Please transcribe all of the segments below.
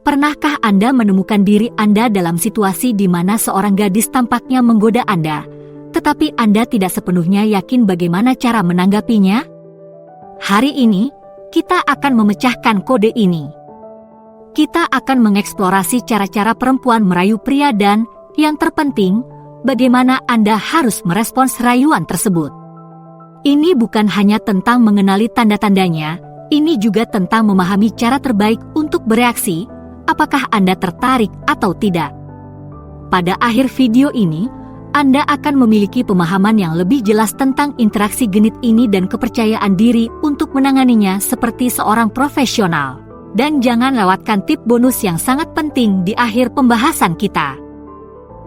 Pernahkah Anda menemukan diri Anda dalam situasi di mana seorang gadis tampaknya menggoda Anda, tetapi Anda tidak sepenuhnya yakin bagaimana cara menanggapinya? Hari ini, kita akan memecahkan kode ini. Kita akan mengeksplorasi cara-cara perempuan merayu pria dan, yang terpenting, bagaimana Anda harus merespons rayuan tersebut. Ini bukan hanya tentang mengenali tanda-tandanya, ini juga tentang memahami cara terbaik untuk bereaksi, apakah Anda tertarik atau tidak. Pada akhir video ini, Anda akan memiliki pemahaman yang lebih jelas tentang interaksi genit ini dan kepercayaan diri untuk menanganinya seperti seorang profesional. Dan jangan lewatkan tip bonus yang sangat penting di akhir pembahasan kita.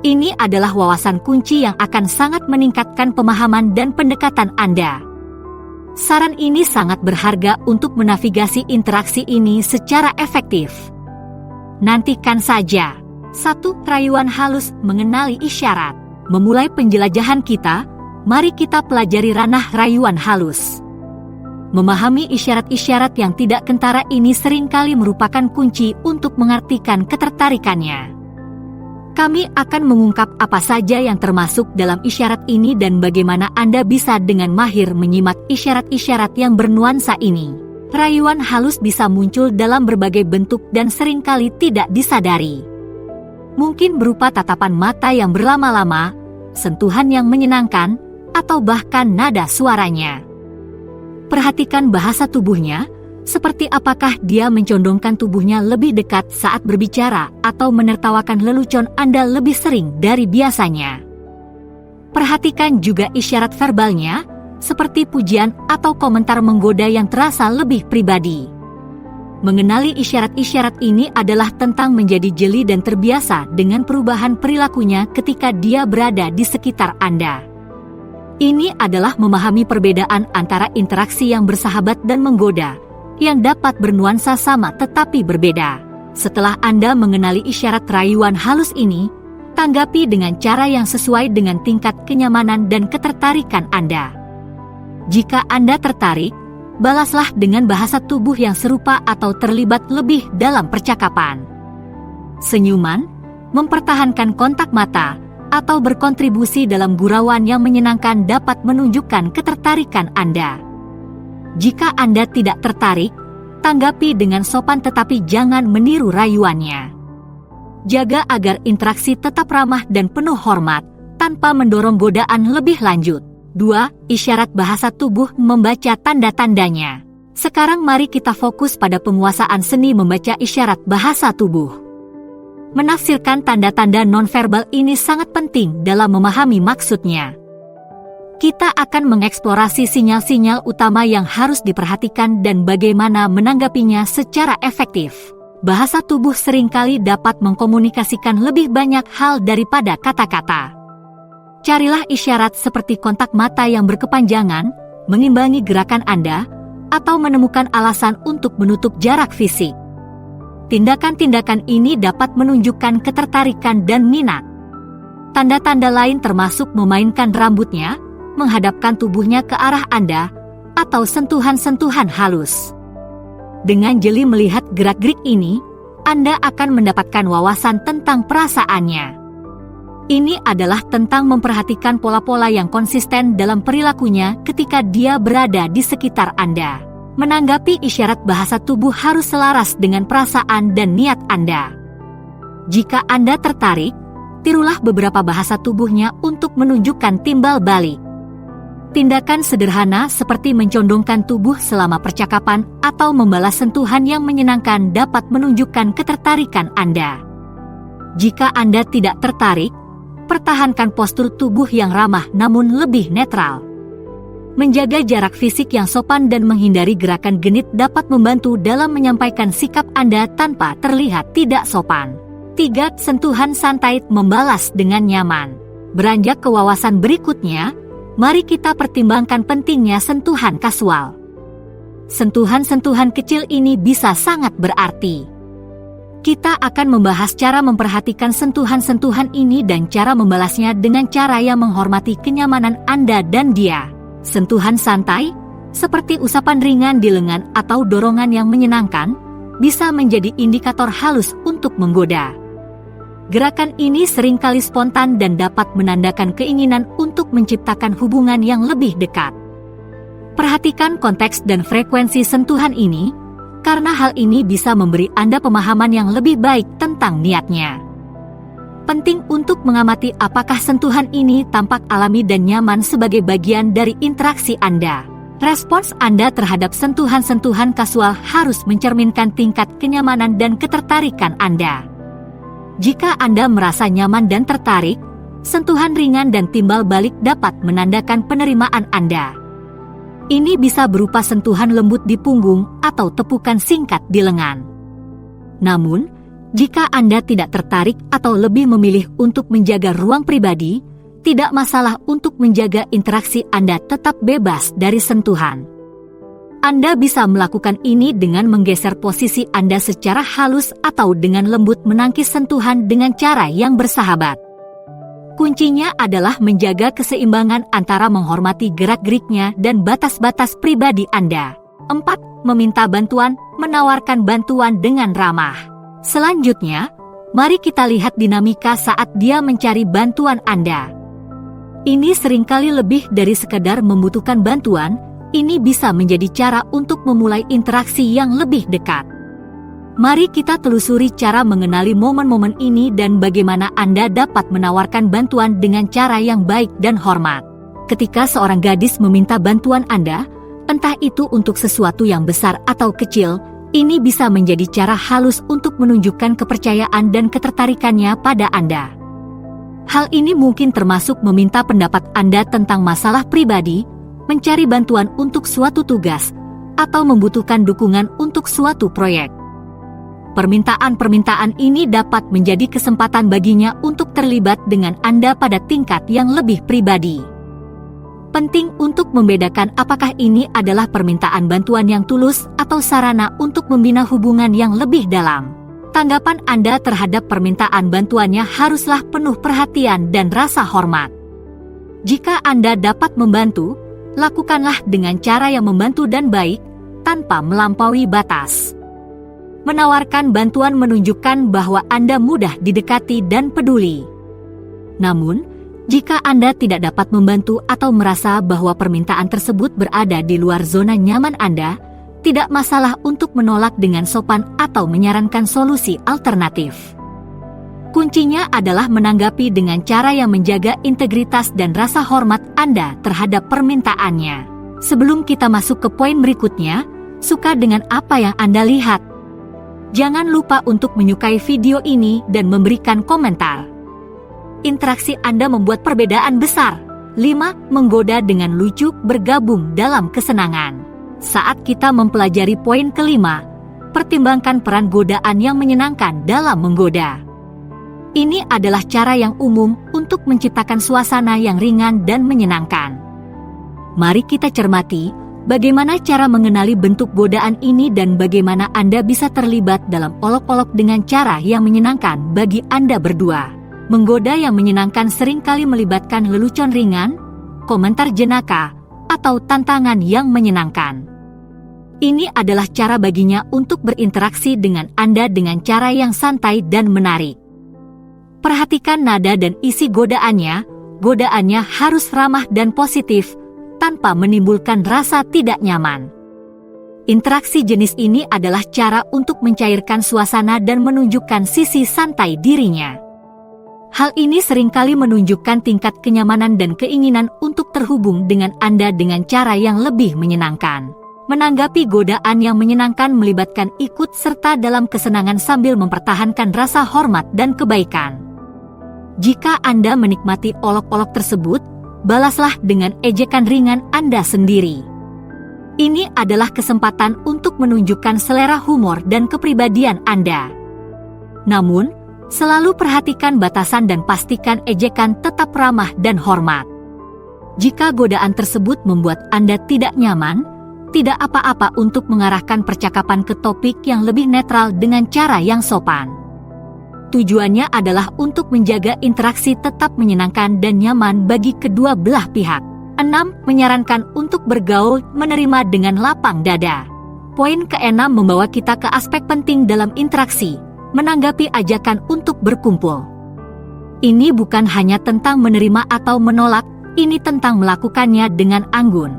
Ini adalah wawasan kunci yang akan sangat meningkatkan pemahaman dan pendekatan Anda. Saran ini sangat berharga untuk menavigasi interaksi ini secara efektif. Nantikan saja. 1. Rayuan halus mengenali isyarat. Memulai penjelajahan kita, mari kita pelajari ranah rayuan halus. Memahami isyarat-isyarat yang tidak kentara ini seringkali merupakan kunci untuk mengartikan ketertarikannya. Kami akan mengungkap apa saja yang termasuk dalam isyarat ini dan bagaimana Anda bisa dengan mahir menyimak isyarat-isyarat yang bernuansa ini. Rayuan halus bisa muncul dalam berbagai bentuk dan seringkali tidak disadari. Mungkin berupa tatapan mata yang berlama-lama, sentuhan yang menyenangkan, atau bahkan nada suaranya. Perhatikan bahasa tubuhnya, seperti apakah dia mencondongkan tubuhnya lebih dekat saat berbicara atau menertawakan lelucon Anda lebih sering dari biasanya. Perhatikan juga isyarat verbalnya, seperti pujian atau komentar menggoda yang terasa lebih pribadi. Mengenali isyarat-isyarat ini adalah tentang menjadi jeli dan terbiasa dengan perubahan perilakunya ketika dia berada di sekitar Anda. Ini adalah memahami perbedaan antara interaksi yang bersahabat dan menggoda, yang dapat bernuansa sama tetapi berbeda. Setelah Anda mengenali isyarat rayuan halus ini, tanggapi dengan cara yang sesuai dengan tingkat kenyamanan dan ketertarikan Anda. Jika Anda tertarik, balaslah dengan bahasa tubuh yang serupa atau terlibat lebih dalam percakapan. Senyuman, mempertahankan kontak mata, atau berkontribusi dalam gurauan yang menyenangkan dapat menunjukkan ketertarikan Anda. Jika Anda tidak tertarik, tanggapi dengan sopan tetapi jangan meniru rayuannya. Jaga agar interaksi tetap ramah dan penuh hormat, tanpa mendorong godaan lebih lanjut. 2. Isyarat bahasa tubuh membaca tanda-tandanya. Sekarang mari kita fokus pada penguasaan seni membaca isyarat bahasa tubuh. Menafsirkan tanda-tanda nonverbal ini sangat penting dalam memahami maksudnya. Kita akan mengeksplorasi sinyal-sinyal utama yang harus diperhatikan dan bagaimana menanggapinya secara efektif. Bahasa tubuh seringkali dapat mengkomunikasikan lebih banyak hal daripada kata-kata. Carilah isyarat seperti kontak mata yang berkepanjangan, mengimbangi gerakan Anda, atau menemukan alasan untuk menutup jarak fisik. Tindakan-tindakan ini dapat menunjukkan ketertarikan dan minat. Tanda-tanda lain termasuk memainkan rambutnya, menghadapkan tubuhnya ke arah Anda, atau sentuhan-sentuhan halus. Dengan jeli melihat gerak-gerik ini, Anda akan mendapatkan wawasan tentang perasaannya. Ini adalah tentang memperhatikan pola-pola yang konsisten dalam perilakunya ketika dia berada di sekitar Anda. Menanggapi isyarat bahasa tubuh harus selaras dengan perasaan dan niat Anda. Jika Anda tertarik, tirulah beberapa bahasa tubuhnya untuk menunjukkan timbal balik. Tindakan sederhana seperti mencondongkan tubuh selama percakapan atau membalas sentuhan yang menyenangkan dapat menunjukkan ketertarikan Anda. Jika Anda tidak tertarik, pertahankan postur tubuh yang ramah namun lebih netral. Menjaga jarak fisik yang sopan dan menghindari gerakan genit dapat membantu dalam menyampaikan sikap Anda tanpa terlihat tidak sopan. 3. Sentuhan santai membalas dengan nyaman. Beranjak ke wawasan berikutnya, mari kita pertimbangkan pentingnya sentuhan kasual. Sentuhan-sentuhan kecil ini bisa sangat berarti. Kita akan membahas cara memperhatikan sentuhan-sentuhan ini dan cara membalasnya dengan cara yang menghormati kenyamanan Anda dan dia. Sentuhan santai, seperti usapan ringan di lengan atau dorongan yang menyenangkan, bisa menjadi indikator halus untuk menggoda. Gerakan ini seringkali spontan dan dapat menandakan keinginan untuk menciptakan hubungan yang lebih dekat. Perhatikan konteks dan frekuensi sentuhan ini, karena hal ini bisa memberi Anda pemahaman yang lebih baik tentang niatnya. Penting untuk mengamati apakah sentuhan ini tampak alami dan nyaman sebagai bagian dari interaksi Anda. Respons Anda terhadap sentuhan-sentuhan kasual harus mencerminkan tingkat kenyamanan dan ketertarikan Anda. Jika Anda merasa nyaman dan tertarik, sentuhan ringan dan timbal balik dapat menandakan penerimaan Anda. Ini bisa berupa sentuhan lembut di punggung atau tepukan singkat di lengan. Namun, jika Anda tidak tertarik atau lebih memilih untuk menjaga ruang pribadi, tidak masalah untuk menjaga interaksi Anda tetap bebas dari sentuhan. Anda bisa melakukan ini dengan menggeser posisi Anda secara halus atau dengan lembut menangkis sentuhan dengan cara yang bersahabat. Kuncinya adalah menjaga keseimbangan antara menghormati gerak-geriknya dan batas-batas pribadi Anda. 4. Meminta bantuan, menawarkan bantuan dengan ramah. Selanjutnya, mari kita lihat dinamika saat dia mencari bantuan Anda. Ini seringkali lebih dari sekedar membutuhkan bantuan. Ini bisa menjadi cara untuk memulai interaksi yang lebih dekat. Mari kita telusuri cara mengenali momen-momen ini dan bagaimana Anda dapat menawarkan bantuan dengan cara yang baik dan hormat. Ketika seorang gadis meminta bantuan Anda, entah itu untuk sesuatu yang besar atau kecil, ini bisa menjadi cara halus untuk menunjukkan kepercayaan dan ketertarikannya pada Anda. Hal ini mungkin termasuk meminta pendapat Anda tentang masalah pribadi, mencari bantuan untuk suatu tugas, atau membutuhkan dukungan untuk suatu proyek. Permintaan-permintaan ini dapat menjadi kesempatan baginya untuk terlibat dengan Anda pada tingkat yang lebih pribadi. Penting untuk membedakan apakah ini adalah permintaan bantuan yang tulus atau sarana untuk membina hubungan yang lebih dalam. Tanggapan Anda terhadap permintaan bantuannya haruslah penuh perhatian dan rasa hormat. Jika Anda dapat membantu, lakukanlah dengan cara yang membantu dan baik, tanpa melampaui batas. Menawarkan bantuan menunjukkan bahwa Anda mudah didekati dan peduli. Namun, jika Anda tidak dapat membantu atau merasa bahwa permintaan tersebut berada di luar zona nyaman Anda, tidak masalah untuk menolak dengan sopan atau menyarankan solusi alternatif. Kuncinya adalah menanggapi dengan cara yang menjaga integritas dan rasa hormat Anda terhadap permintaannya. Sebelum kita masuk ke poin berikutnya, suka dengan apa yang Anda lihat? Jangan lupa untuk menyukai video ini dan memberikan komentar. Interaksi Anda membuat perbedaan besar. 5. Menggoda dengan lucu, bergabung dalam kesenangan. Saat kita mempelajari poin kelima, pertimbangkan peran godaan yang menyenangkan dalam menggoda. Ini adalah cara yang umum untuk menciptakan suasana yang ringan dan menyenangkan. Mari kita cermati bagaimana cara mengenali bentuk godaan ini dan bagaimana Anda bisa terlibat dalam olok-olok dengan cara yang menyenangkan bagi Anda berdua. Menggoda yang menyenangkan seringkali melibatkan lelucon ringan, komentar jenaka, atau tantangan yang menyenangkan. Ini adalah cara baginya untuk berinteraksi dengan Anda dengan cara yang santai dan menarik. Perhatikan nada dan isi godaannya. Godaannya harus ramah dan positif, tanpa menimbulkan rasa tidak nyaman. Interaksi jenis ini adalah cara untuk mencairkan suasana dan menunjukkan sisi santai dirinya. Hal ini seringkali menunjukkan tingkat kenyamanan dan keinginan untuk terhubung dengan Anda dengan cara yang lebih menyenangkan. Menanggapi godaan yang menyenangkan melibatkan ikut serta dalam kesenangan sambil mempertahankan rasa hormat dan kebaikan. Jika Anda menikmati olok-olok tersebut, balaslah dengan ejekan ringan Anda sendiri. Ini adalah kesempatan untuk menunjukkan selera humor dan kepribadian Anda. Namun, selalu perhatikan batasan dan pastikan ejekan tetap ramah dan hormat. Jika godaan tersebut membuat Anda tidak nyaman, tidak apa-apa untuk mengarahkan percakapan ke topik yang lebih netral dengan cara yang sopan. Tujuannya adalah untuk menjaga interaksi tetap menyenangkan dan nyaman bagi kedua belah pihak. 6. Menyarankan untuk bergaul, menerima dengan lapang dada. Poin ke-6 membawa kita ke aspek penting dalam interaksi, menanggapi ajakan untuk berkumpul. Ini bukan hanya tentang menerima atau menolak, ini tentang melakukannya dengan anggun.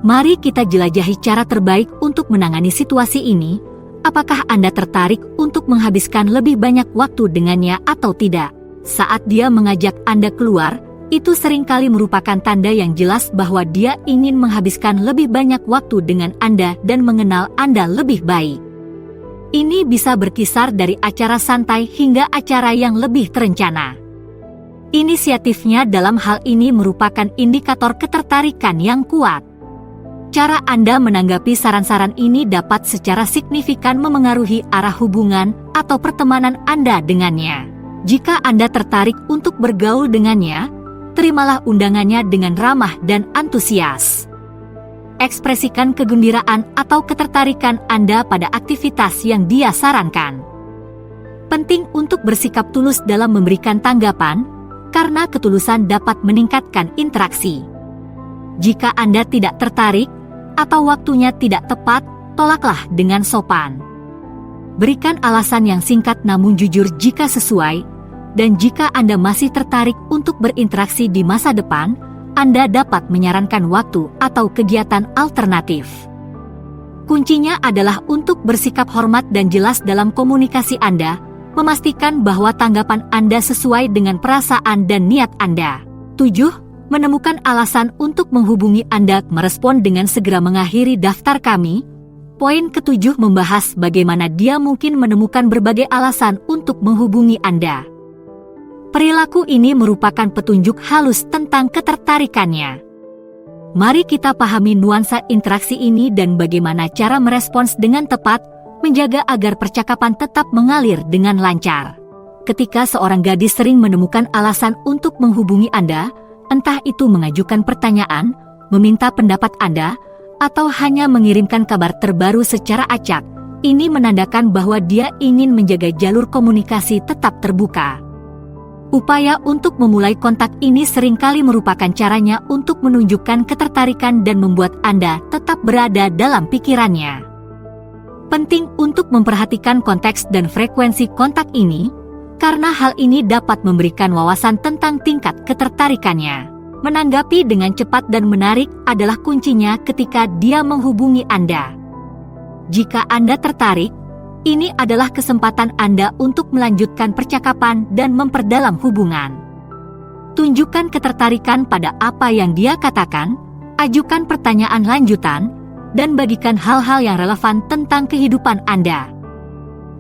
Mari kita jelajahi cara terbaik untuk menangani situasi ini. Apakah Anda tertarik untuk menghabiskan lebih banyak waktu dengannya atau tidak? Saat dia mengajak Anda keluar, itu seringkali merupakan tanda yang jelas bahwa dia ingin menghabiskan lebih banyak waktu dengan Anda dan mengenal Anda lebih baik. Ini bisa berkisar dari acara santai hingga acara yang lebih terencana. Inisiatifnya dalam hal ini merupakan indikator ketertarikan yang kuat. Cara Anda menanggapi saran-saran ini dapat secara signifikan memengaruhi arah hubungan atau pertemanan Anda dengannya. Jika Anda tertarik untuk bergaul dengannya, terimalah undangannya dengan ramah dan antusias. Ekspresikan kegembiraan atau ketertarikan Anda pada aktivitas yang dia sarankan. Penting untuk bersikap tulus dalam memberikan tanggapan, karena ketulusan dapat meningkatkan interaksi. Jika Anda tidak tertarik, atau waktunya tidak tepat, tolaklah dengan sopan. Berikan alasan yang singkat namun jujur jika sesuai, dan jika Anda masih tertarik untuk berinteraksi di masa depan, Anda dapat menyarankan waktu atau kegiatan alternatif. Kuncinya adalah untuk bersikap hormat dan jelas dalam komunikasi Anda, memastikan bahwa tanggapan Anda sesuai dengan perasaan dan niat Anda. 7. Menemukan alasan untuk menghubungi Anda. Merespon dengan segera mengakhiri daftar kami. Poin ke-7 membahas bagaimana dia mungkin menemukan berbagai alasan untuk menghubungi Anda. Perilaku ini merupakan petunjuk halus tentang ketertarikannya. Mari kita pahami nuansa interaksi ini dan bagaimana cara merespons dengan tepat, menjaga agar percakapan tetap mengalir dengan lancar. Ketika seorang gadis sering menemukan alasan untuk menghubungi Anda, entah itu mengajukan pertanyaan, meminta pendapat Anda, atau hanya mengirimkan kabar terbaru secara acak, ini menandakan bahwa dia ingin menjaga jalur komunikasi tetap terbuka. Upaya untuk memulai kontak ini seringkali merupakan caranya untuk menunjukkan ketertarikan dan membuat Anda tetap berada dalam pikirannya. Penting untuk memperhatikan konteks dan frekuensi kontak ini, karena hal ini dapat memberikan wawasan tentang tingkat ketertarikannya. Menanggapi dengan cepat dan menarik adalah kuncinya ketika dia menghubungi Anda. Jika Anda tertarik, ini adalah kesempatan Anda untuk melanjutkan percakapan dan memperdalam hubungan. Tunjukkan ketertarikan pada apa yang dia katakan, ajukan pertanyaan lanjutan, dan bagikan hal-hal yang relevan tentang kehidupan Anda.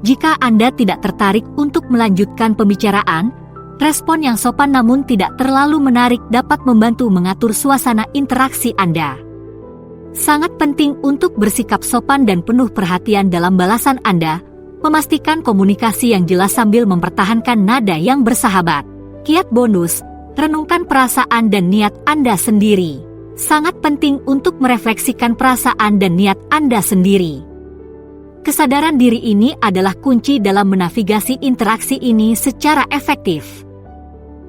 Jika Anda tidak tertarik untuk melanjutkan pembicaraan, respon yang sopan namun tidak terlalu menarik dapat membantu mengatur suasana interaksi Anda. Sangat penting untuk bersikap sopan dan penuh perhatian dalam balasan Anda, memastikan komunikasi yang jelas sambil mempertahankan nada yang bersahabat. Kiat bonus, renungkan perasaan dan niat Anda sendiri. Sangat penting untuk merefleksikan perasaan dan niat Anda sendiri. Kesadaran diri ini adalah kunci dalam menavigasi interaksi ini secara efektif.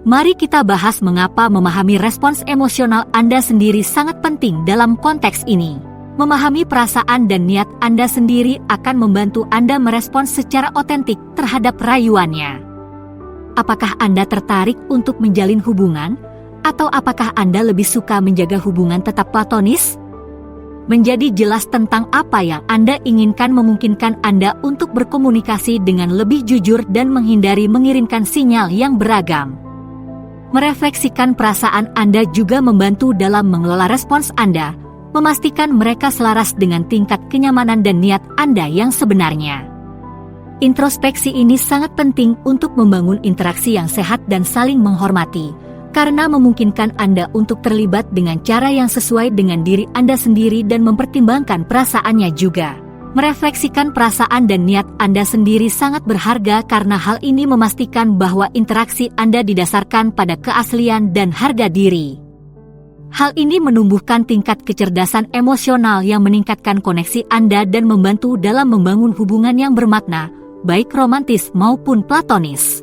Mari kita bahas mengapa memahami respons emosional Anda sendiri sangat penting dalam konteks ini. Memahami perasaan dan niat Anda sendiri akan membantu Anda merespons secara otentik terhadap rayuannya. Apakah Anda tertarik untuk menjalin hubungan, atau apakah Anda lebih suka menjaga hubungan tetap platonis? Menjadi jelas tentang apa yang Anda inginkan memungkinkan Anda untuk berkomunikasi dengan lebih jujur dan menghindari mengirimkan sinyal yang beragam. Merefleksikan perasaan Anda juga membantu dalam mengelola respons Anda, memastikan mereka selaras dengan tingkat kenyamanan dan niat Anda yang sebenarnya. Introspeksi ini sangat penting untuk membangun interaksi yang sehat dan saling menghormati, karena memungkinkan Anda untuk terlibat dengan cara yang sesuai dengan diri Anda sendiri dan mempertimbangkan perasaannya juga. Merefleksikan perasaan dan niat Anda sendiri sangat berharga karena hal ini memastikan bahwa interaksi Anda didasarkan pada keaslian dan harga diri. Hal ini menumbuhkan tingkat kecerdasan emosional yang meningkatkan koneksi Anda dan membantu dalam membangun hubungan yang bermakna, baik romantis maupun platonis.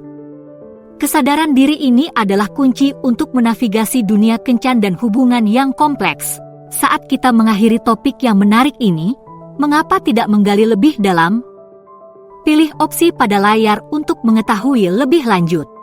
Kesadaran diri ini adalah kunci untuk menavigasi dunia kencan dan hubungan yang kompleks. Saat kita mengakhiri topik yang menarik ini, Mengapa tidak menggali lebih dalam? Pilih opsi pada layar untuk mengetahui lebih lanjut.